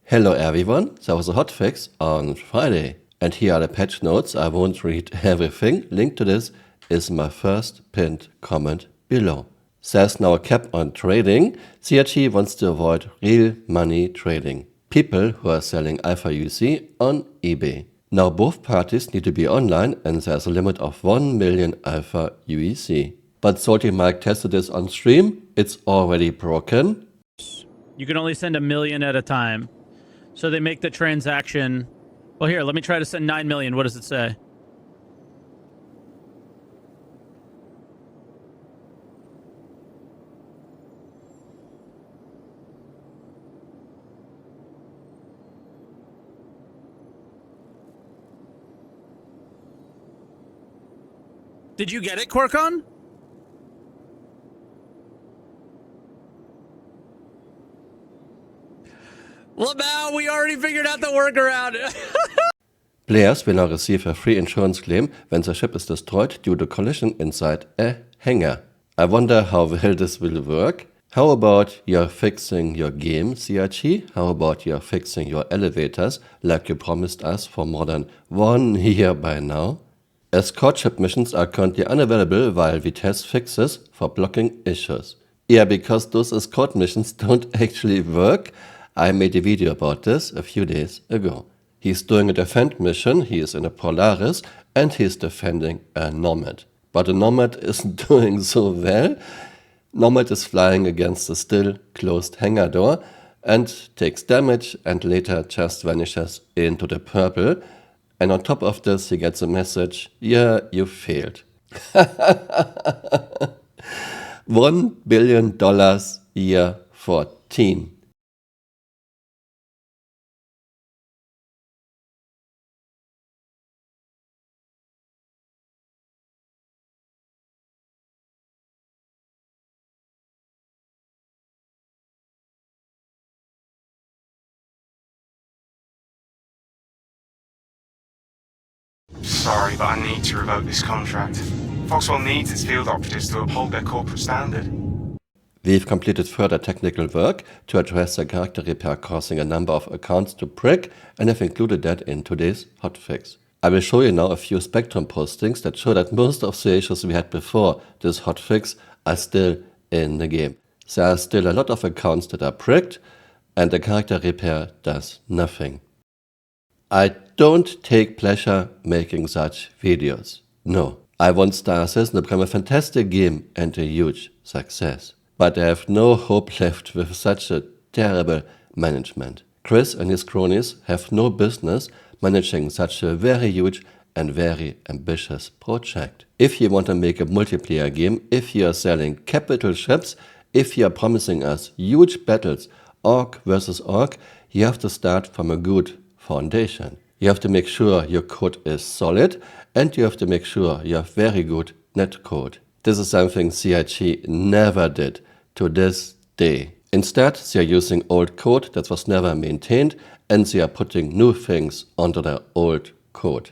Hello everyone, there was a hotfix on Friday, and here are the patch notes. I won't read everything. Link to this is my first pinned comment below. There's now a cap on trading. CRT wants to avoid real money trading. People who are selling Alpha UC on eBay. Now both parties need to be online and there's a limit of 1 million Alpha UEC. But Salty Mike tested this on stream. It's already broken. You can only send 1 million at a time. So they make the transaction. Well, here, let me try to send 9 million. What does it say? Did you get it, Corcon? Well, now we already figured out the workaround. Players will now receive a free insurance claim when the ship is destroyed due to collision inside a hangar. I wonder how well this will work. How about you're fixing your game, CRT? How about you're fixing your elevators like you promised us for more than 1 year by now? Escort ship missions are currently unavailable while we test fixes for blocking issues. Yeah, because those escort missions don't actually work. I made a video about this a few days ago. He's doing a defend mission, he is in a Polaris, and he's defending a Nomad. But the Nomad isn't doing so well. Nomad is flying against a still closed hangar door and takes damage and later just vanishes into the purple. And on top of this he gets a message, yeah, you failed. $1 billion year 14. Sorry, but I need to revoke this contract. Foxwell needs its field operatives to uphold their corporate standard. We've completed further technical work to address the character repair causing a number of accounts to brick and have included that in today's hotfix. I will show you now a few Spectrum postings that show that most of the issues we had before this hotfix are still in the game. There are still a lot of accounts that are bricked and the character repair does nothing. I don't take pleasure making such videos. No, I want Star Citizen to become a fantastic game and a huge success. But I have no hope left with such a terrible management. Chris and his cronies have no business managing such a very huge and very ambitious project. If you want to make a multiplayer game, if you are selling capital ships, if you are promising us huge battles, orc versus orc, you have to start from a good foundation. You have to make sure your code is solid and you have to make sure you have very good netcode. This is something CIG never did to this day. Instead, they are using old code that was never maintained and they are putting new things onto their old code.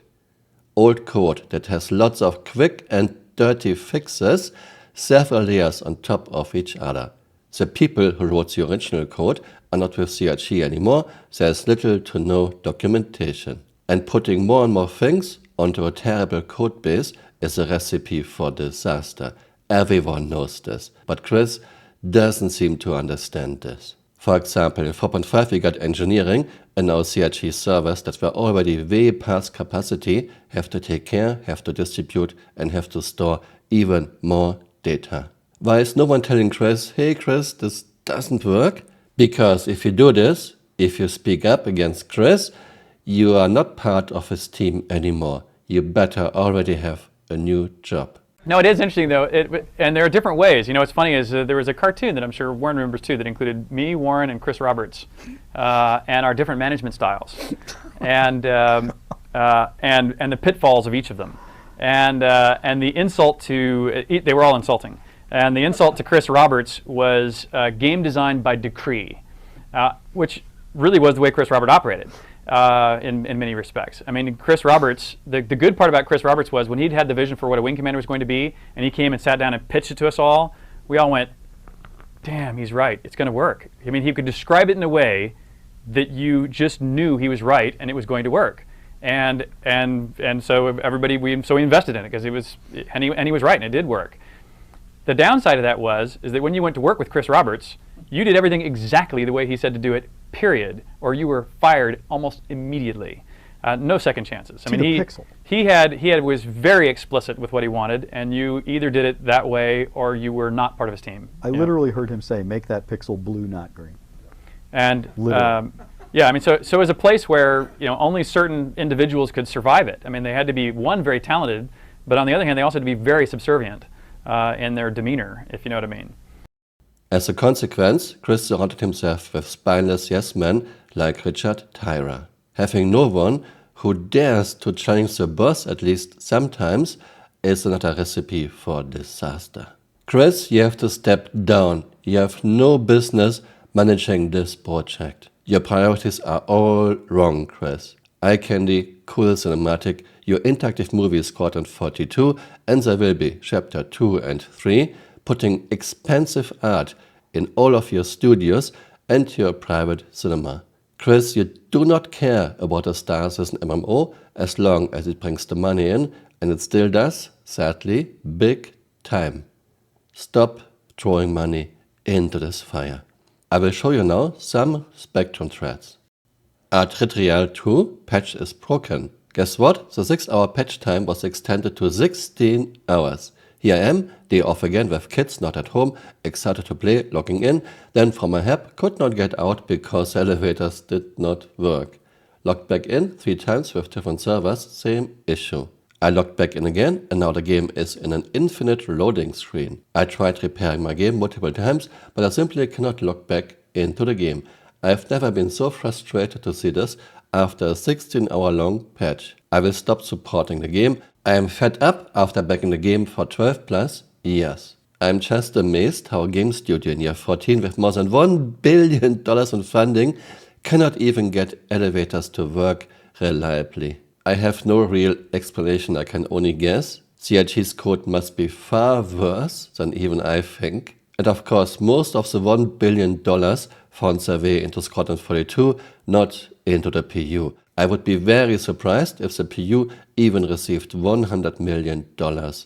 Old code that has lots of quick and dirty fixes, several layers on top of each other. The people who wrote the original code are not with CRG anymore. There's little to no documentation. And putting more and more things onto a terrible code base is a recipe for disaster. Everyone knows this. But Chris doesn't seem to understand this. For example, in 4.5 we got engineering and now CRG servers that were already way past capacity have to take care, have to distribute and have to store even more data. Why is no one telling Chris, hey Chris, this doesn't work? Because if you do this, if you speak up against Chris, you are not part of his team anymore. You better already have a new job. No, it is interesting though, and there are different ways. You know, what's funny is there was a cartoon that I'm sure Warren remembers too that included me, Warren, and Chris Roberts, and our different management styles, and the pitfalls of each of them, and the insult to they were all insulting. And the insult to Chris Roberts was game designed by decree, which really was the way Chris Roberts operated in many respects. I mean, Chris Roberts, the good part about Chris Roberts was when he'd had the vision for what a wing commander was going to be, and he came and sat down and pitched it to us all, we all went, damn, he's right, it's going to work. I mean, he could describe it in a way that you just knew he was right and it was going to work. And so everybody, we invested in it because he was right and it did work. The downside of that is that when you went to work with Chris Roberts, you did everything exactly the way he said to do it, period, or you were fired almost immediately. No second chances. I mean, he was very explicit with what he wanted, and you either did it that way or you were not part of his team. I literally heard him say, "Make that pixel blue, not green." And yeah, I mean, so it was a place where only certain individuals could survive it. I mean, they had to be very talented, but on the other hand, they also had to be very subservient in their demeanor, if you know what I mean. As a consequence, Chris surrounded himself with spineless yes men like Richard Tyra. Having no one who dares to challenge the boss, at least sometimes, is another recipe for disaster. Chris, you have to step down. You have no business managing this project. Your priorities are all wrong, Chris. Eye candy, cool cinematic, your interactive movie scored on 42, and there will be chapter 2 and 3, putting expensive art in all of your studios and your private cinema. Chris, you do not care about the stars as an MMO as long as it brings the money in, and it still does, sadly, big time. Stop throwing money into this fire. I will show you now some Spectrum threads. Artritrial 2 patch is broken. Guess what? The 6-hour patch time was extended to 16 hours. Here I am, day off again with kids not at home, excited to play, logging in, then from my hub, could not get out because the elevators did not work. Logged back in 3 times with different servers, same issue. I logged back in again and now the game is in an infinite loading screen. I tried repairing my game multiple times, but I simply cannot log back into the game. I've never been so frustrated to see this after a 16-hour long patch. I will stop supporting the game. I am fed up after backing the game for 12 plus years. I'm just amazed how a game studio in year 14 with more than $1 billion in funding cannot even get elevators to work reliably. I have no real explanation, I can only guess. CIG's code must be far worse than even I think. And of course, most of the $1 billion found their way into Squadron 42, not into the PU. I would be very surprised if the PU even received $100 million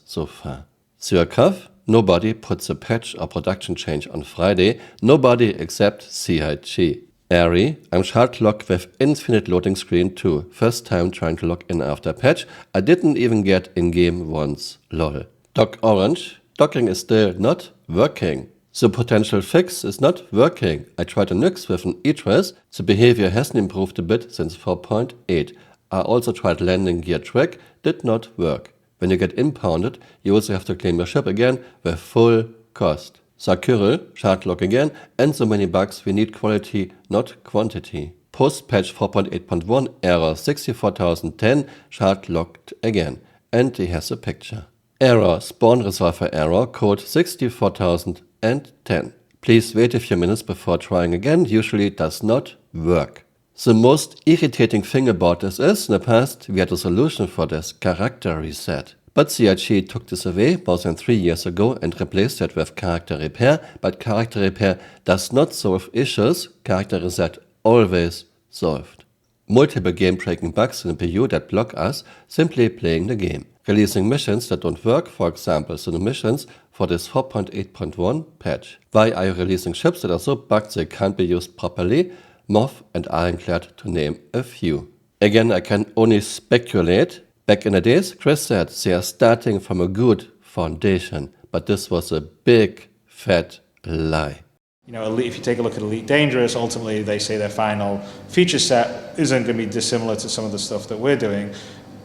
so far. Surkov, nobody puts a patch or production change on Friday, nobody except CIG. Airy, I'm shard locked with infinite loading screen too. First time trying to log in after patch. I didn't even get in game once. Lol. Doc Orange, docking is still not working. The potential fix is not working. I tried a Nux with an e-trace. The behavior hasn't improved a bit since 4.8. I also tried landing gear track, did not work. When you get impounded, you also have to claim your ship again with full cost. Sakuril, shard lock again, and so many bugs, we need quality, not quantity. Post-patch 4.8.1 error 64010, shard locked again. And he has a picture. Error, spawn resolver error, code 64010. Please wait a few minutes before trying again, usually it does not work. The most irritating thing about this is, in the past, we had a solution for this, character reset. But CIG took this away more than 3 years ago and replaced it with character repair, but character repair does not solve issues, character reset always solved. Multiple game-breaking bugs in the PU that block us simply playing the game. Releasing missions that don't work, for example, the missions for this 4.8.1 patch. Why are you releasing ships that are so bugged they can't be used properly? Moth and Ironclad to name a few. Again, I can only speculate. Back in the days, Chris said they are starting from a good foundation, but this was a big, fat lie. You know, if you take a look at Elite Dangerous, ultimately they say their final feature set isn't going to be dissimilar to some of the stuff that we're doing,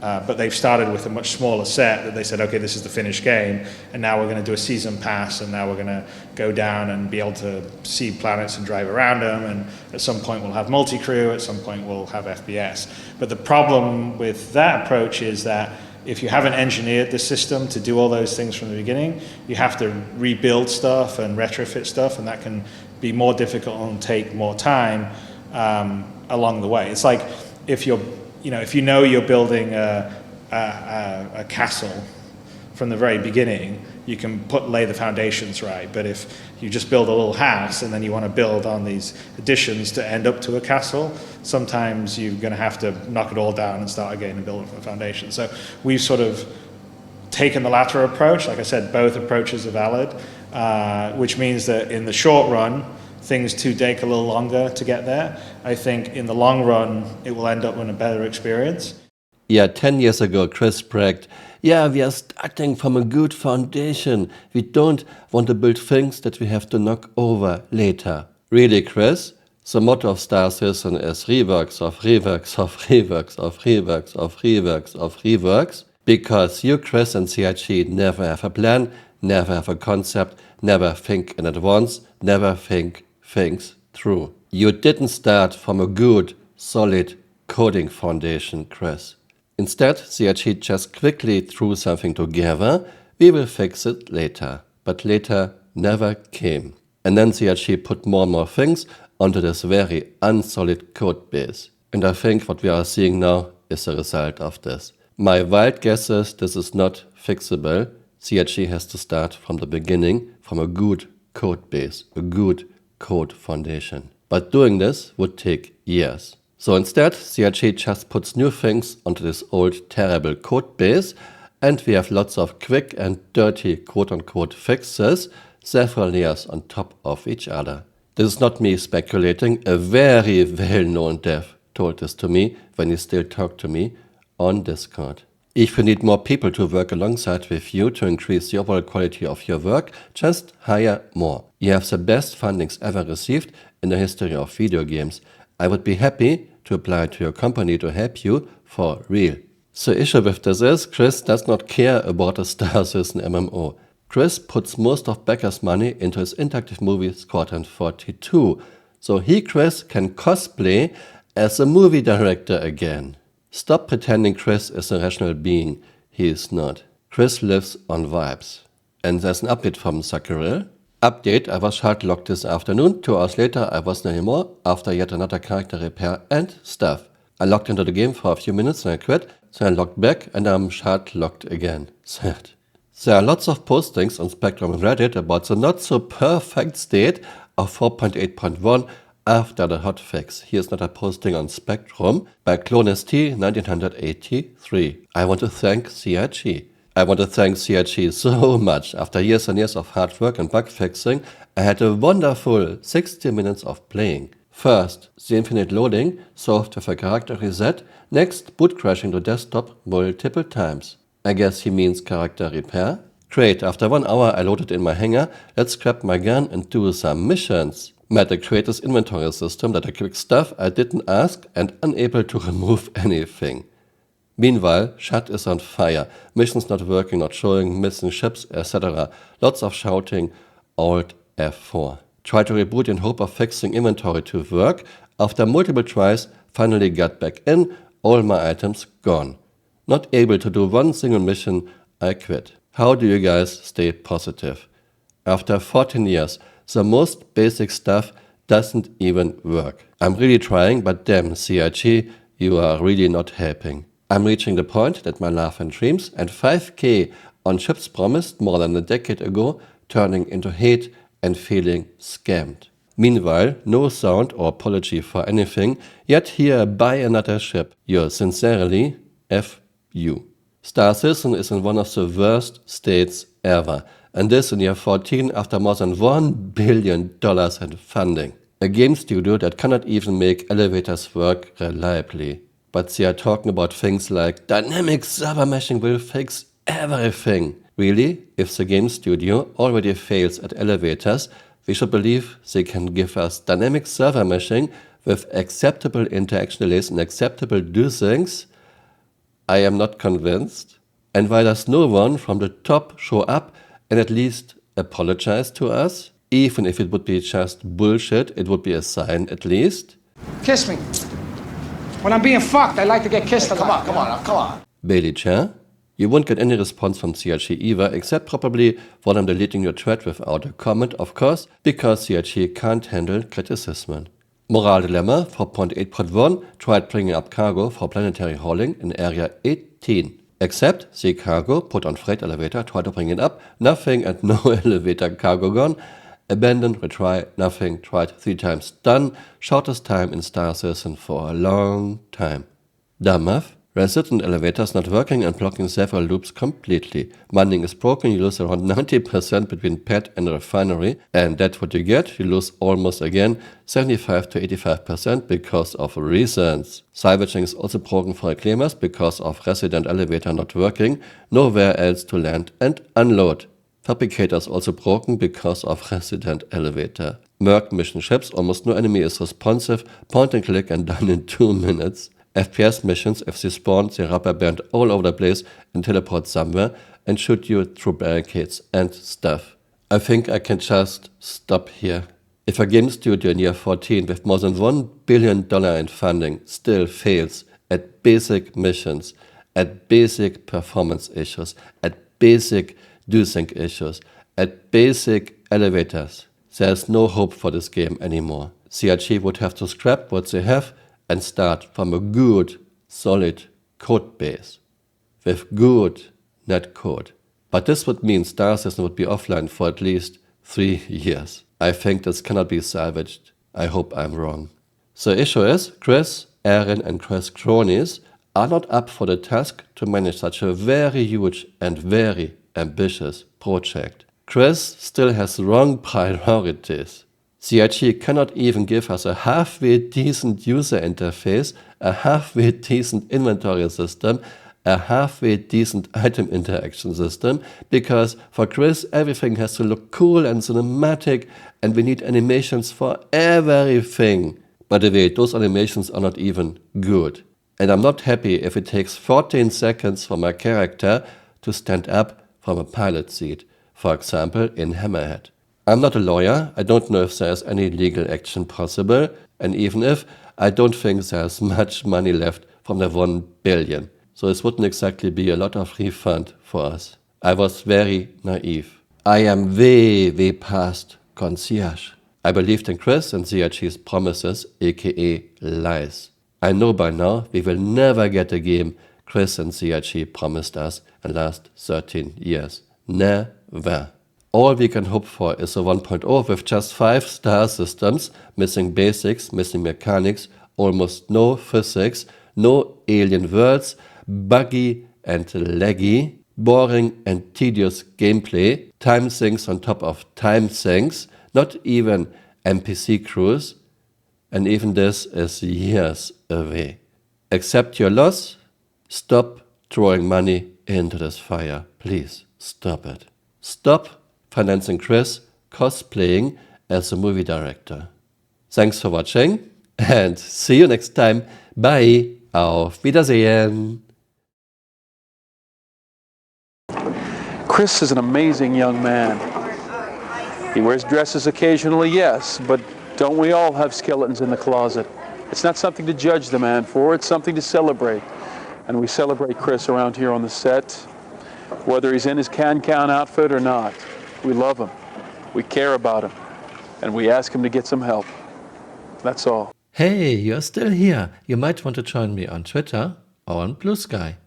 but they've started with a much smaller set that they said, okay, this is the finished game, and now we're going to do a season pass, and now we're going to go down and be able to see planets and drive around them, and at some point we'll have multi-crew, at some point we'll have FPS. But the problem with that approach is that if you haven't engineered the system to do all those things from the beginning, you have to rebuild stuff and retrofit stuff, and that can be more difficult and take more time along the way. It's like if you're building a castle from the very beginning, you can lay the foundations right. But if you just build a little house and then you want to build on these additions to end up to a castle, sometimes you're going to have to knock it all down and start again and build from the foundation. So we've sort of taken the latter approach. Like I said, both approaches are valid, which means that in the short run, things do take a little longer to get there. I think in the long run, it will end up in a better experience. Yeah, 10 years ago, Chris bragged, yeah, we are starting from a good foundation. We don't want to build things that we have to knock over later. Really, Chris? The motto of Star Citizen is reworks of reworks of reworks of reworks of reworks of reworks, because you, Chris, and CIG never have a plan, never have a concept, never think in advance, never think things through. You didn't start from a good, solid coding foundation, Chris. Instead, CIG just quickly threw something together. We will fix it later. But later never came. And then CIG put more and more things onto this very unsolid code base. And I think what we are seeing now is a result of this. My wild guess is this is not fixable. CIG has to start from the beginning, from a good code base, a good code foundation. But doing this would take years. So instead, CIG just puts new things onto this old terrible code base, and we have lots of quick and dirty quote-unquote fixes, several layers on top of each other. This is not me speculating. A very well-known dev told this to me when he still talked to me on Discord. If you need more people to work alongside with you to increase the overall quality of your work, just hire more. You have the best fundings ever received in the history of video games. I would be happy to apply to your company to help you for real. The issue with this is Chris does not care about a Star Citizen MMO. Chris puts most of backers' money into his interactive movie Squadron 42, so he, Chris, can cosplay as a movie director again. Stop pretending Chris is a rational being. He is not. Chris lives on vibes. And there's an update from Camural. Update, I was hard locked this afternoon. 2 hours later, I wasn't anymore after yet another character repair and stuff. I logged into the game for a few minutes and I quit. Then I logged back and I'm hard locked again. Sad. There are lots of postings on Spectrum and Reddit about the not so perfect state of 4.8.1 after the hotfix. Here's another posting on Spectrum by CloneST 1983. I want to thank CIG. I want to thank CIG so much. After years and years of hard work and bug fixing, I had a wonderful 60 minutes of playing. First, the infinite loading, solved with a character reset. Next, boot crashing to desktop multiple times. I guess he means character repair. Great, after 1 hour I loaded in my hangar. Let's grab my gun and do some missions. Met the creator's inventory system that I quick stuff I didn't ask and unable to remove anything. Meanwhile, Shut is on fire. Missions not working, not showing, missing ships, etc. Lots of shouting. Alt F4. Try to reboot in hope of fixing inventory to work. After multiple tries, finally got back in. All my items gone. Not able to do one single mission, I quit. How do you guys stay positive? After 14 years, the most basic stuff doesn't even work. I'm really trying, but damn, CIG, you are really not helping. I'm reaching the point that my love and dreams and 5K on chips promised more than a decade ago turning into hate and feeling scammed. Meanwhile, no sound or apology for anything, yet here buy another ship. Yours sincerely, F.U. Star Citizen is in one of the worst states ever, and this in year 14 after more than $1 billion in funding. A game studio that cannot even make elevators work reliably. But they are talking about things like dynamic server meshing will fix everything. Really? If the game studio already fails at elevators, we should believe they can give us dynamic server meshing with acceptable interaction delays and acceptable do things? I am not convinced. And why does no one from the top show up and at least apologize to us? Even if it would be just bullshit, it would be a sign at least. Kiss me. When I'm being fucked, I like to get kissed a lot. Come on. Bailey Chair? You won't get any response from CIG either, except probably for them deleting your thread without a comment, of course, because CIG can't handle criticism. Moral dilemma 4.8.1 tried bringing up cargo for planetary hauling in Area 18. Except see cargo, put on freight elevator, try to bring it up, nothing and no elevator, cargo gone. Abandoned, retry, nothing, tried 3 times, done. Shortest time in Star Citizen for a long time. Dumb math. Resident elevators not working and blocking several loops completely. Mining is broken, you lose around 90% between pad and refinery, and that's what you get, you lose almost again 75 to 85% because of reasons. Salvaging is also broken for reclaimers because of resident elevator not working, nowhere else to land and unload. Fabricator is also broken because of resident elevator. Merc mission ships, almost no enemy is responsive, point and click and done in 2 minutes. FPS missions, if they spawn, they rubber band all over the place and teleport somewhere and shoot you through barricades and stuff. I think I can just stop here. If a game studio in year 14 with more than $1 billion in funding still fails at basic missions, at basic performance issues, at basic do-sync issues, at basic elevators, there's no hope for this game anymore. CRG would have to scrap what they have and start from a good, solid code base with good netcode. But this would mean Star Citizen would be offline for at least 3 years. I think this cannot be salvaged. I hope I'm wrong. The issue is, Chris, Aaron and Chris cronies are not up for the task to manage such a very huge and very ambitious project. Chris still has wrong priorities. CRG cannot even give us a halfway decent user interface, a halfway decent inventory system, a halfway decent item interaction system, because for Chris everything has to look cool and cinematic and we need animations for everything. By the way, those animations are not even good. And I'm not happy if it takes 14 seconds for my character to stand up from a pilot seat, for example in Hammerhead. I'm not a lawyer, I don't know if there's any legal action possible, and even if, I don't think there's much money left from the 1 billion. So this wouldn't exactly be a lot of refund for us. I was very naive. I am way past concierge. I believed in Chris and CRG's promises, aka lies. I know by now we will never get a game Chris and CRG promised us in the last 13 years. Never. All we can hope for is a 1.0 with just 5 star systems, missing basics, missing mechanics, almost no physics, no alien worlds, buggy and laggy, boring and tedious gameplay, time sinks on top of time sinks, not even NPC crews, and even this is years away. Accept your loss, stop throwing money into this fire, please stop it. Stop financing Chris cosplaying as a movie director. Thanks for watching and see you next time. Bye. Auf Wiedersehen. Chris is an amazing young man. He wears dresses occasionally, yes, but don't we all have skeletons in the closet? It's not something to judge the man for, it's something to celebrate. And we celebrate Chris around here on the set, whether he's in his can-can outfit or not. We love him, we care about him, and we ask him to get some help. That's all. Hey, you're still here. You might want to join me on Twitter or on Blue Sky.